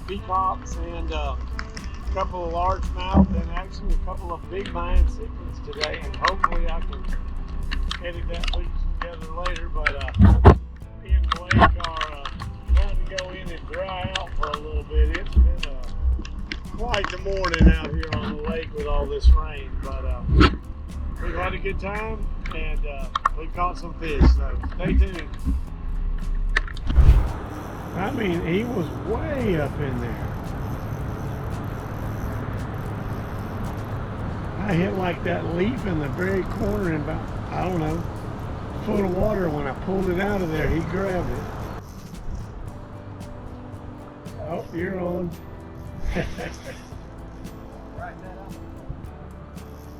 peacocks and a couple of largemouth and actually a couple of big Mayan cichlids today, and hopefully I can edit that footage together later. But me and Blake are going to go in and dry out for a little bit. It's been quite the morning out here on the lake with all this rain, but we've had a good time and we caught some fish, so stay tuned. I mean, he was way up in there. I hit like that leaf in the very corner in about, I don't know, a foot of water. When I pulled it out of there, he grabbed it. Oh, you're on.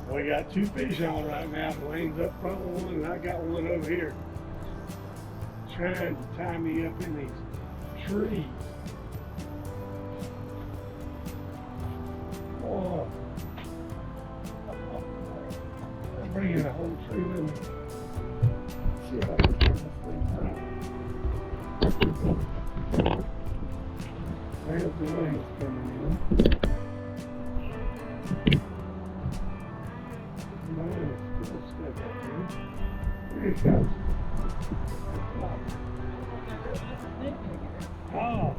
We got two fish on right now. Dwayne's up front with one, and I got one over here trying to tie me up in these trees. Oh. I'm bringing a whole tree with me. Let's see if I can turn this thing around. There's the rain coming in. Here it goes. Oh.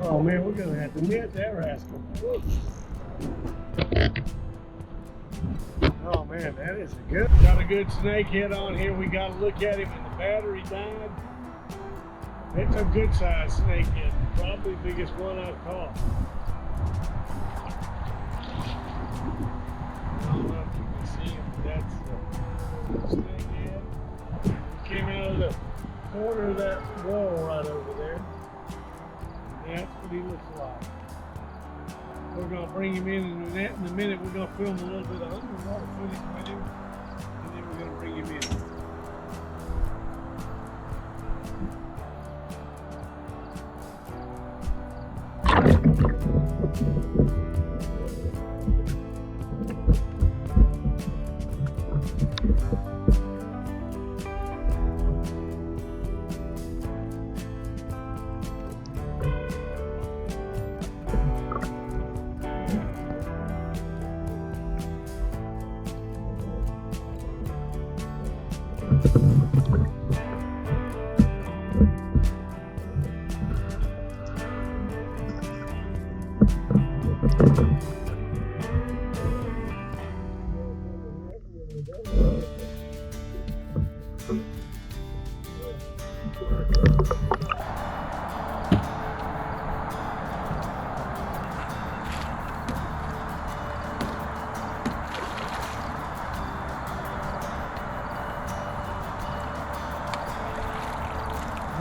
Oh man, we're gonna have to net that rascal. Oh man, that is a good. Got a good snakehead on here. We got to look at him, and the battery died. It's a good size snakehead, probably the biggest one I've caught. I don't know if you can see him, but that's the snakehead. He came out of the corner of that wall right over there. And that's what he looks like. We're going to bring him in the net in a minute. We're going to film a little bit of underwater footage with him, and then we're going to bring him in.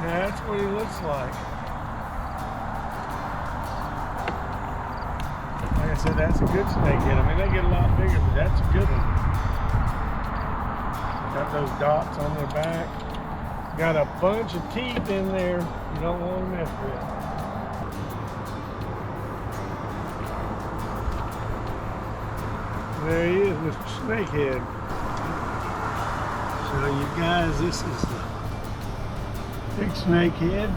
That's what he looks like. Like I said, that's a good snakehead. I mean, they get a lot bigger, but that's a good one. Got those dots on their back. Got a bunch of teeth in there you don't want to mess with. There he is, Mr. Snakehead. So you guys, this is the big snakehead.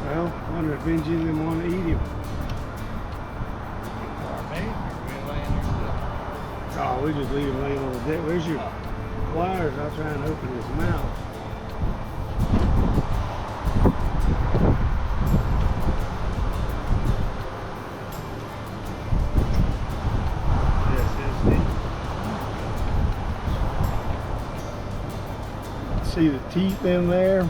Well, I wonder if any of them want to eat him. Oh, we just leave him laying on the deck. Where's your pliers? I'll try and open his mouth. See the teeth in there.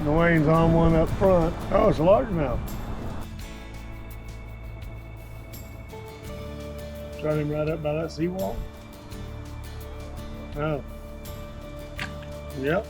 Dwayne's on one up front. Oh, it's a largemouth. Got him right up by that seawall. Oh. Yep.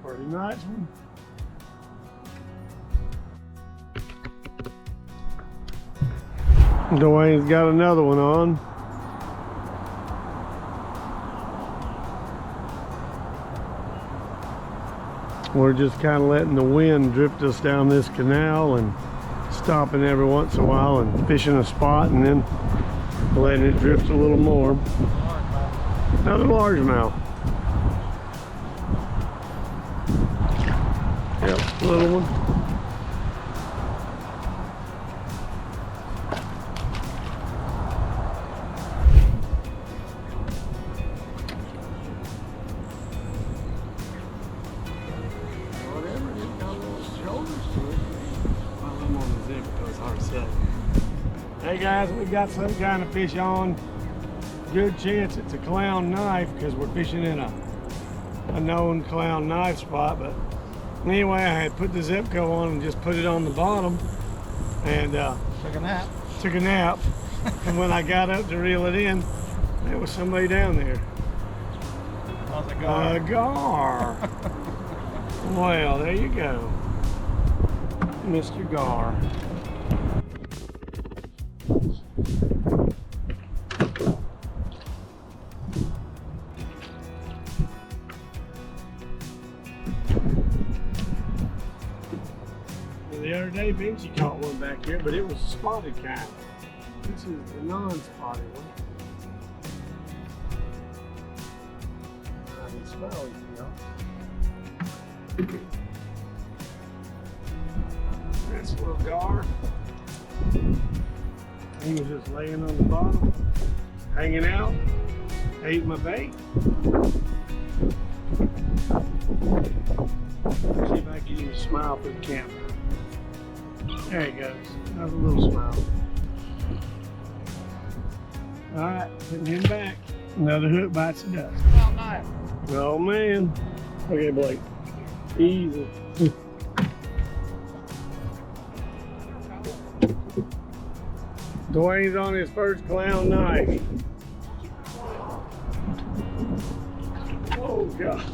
Pretty nice one. Dwayne's got another one on. We're just kind of letting the wind drift us down this canal and stopping every once in a while and fishing a spot and then letting it drift a little more. Another largemouth. Yep, little one. Hey guys, we got some kind of fish on. Good chance it's a clown knife because we're fishing in a known clown knife spot. But anyway, I had put the Zipco on and just put it on the bottom and took a nap. And when I got up to reel it in, there was somebody down there. How's it going? A gar. Well, there you go, Mr. Gar. The other day, Vinci caught one back here, but it was a spotted kind. This is the non-spotted one. I can smell it, you know. That's a little gar. He was just laying on the bottom, hanging out, ate my bait. Let's see if I can even smile for the camera. There he goes. Another little smile. Alright, putting him back. Another hook bites the dust. Oh, nice. Oh man. Okay, Blake. Easy. Dwayne's on his first clown knife. Oh God.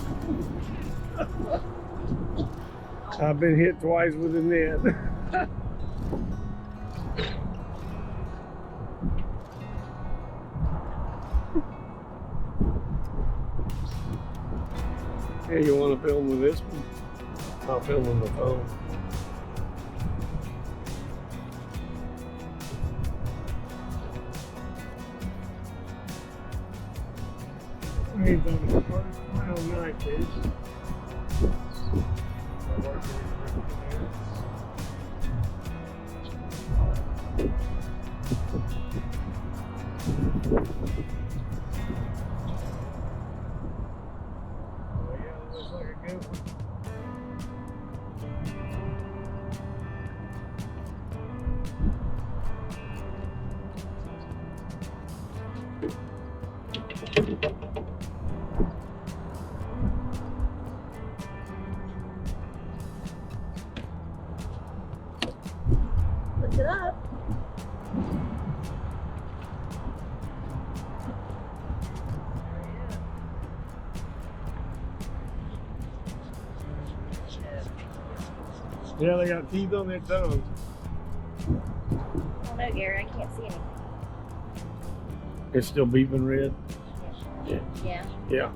I've been hit twice with a net. Hey, you want to film with this one? I'll film on the phone. He's on his first clown knife fish. Oh yeah, that looks like a good one. Look it up. Yeah, they got teeth on their tongues. Oh no, Gary, I can't see anything. It's still beeping red. Yeah. Yeah.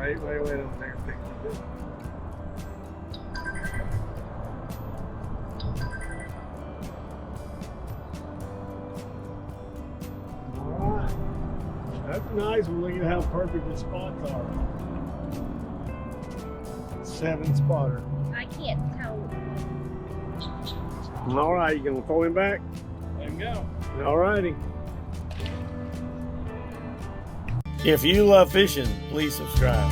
Wait, I'm taking a picture. Alright. That's nice. Look at how perfect the spots are. 7 spotter. I can't tell. Alright, you gonna throw him back? Let him go. Alrighty. If you love fishing, please subscribe.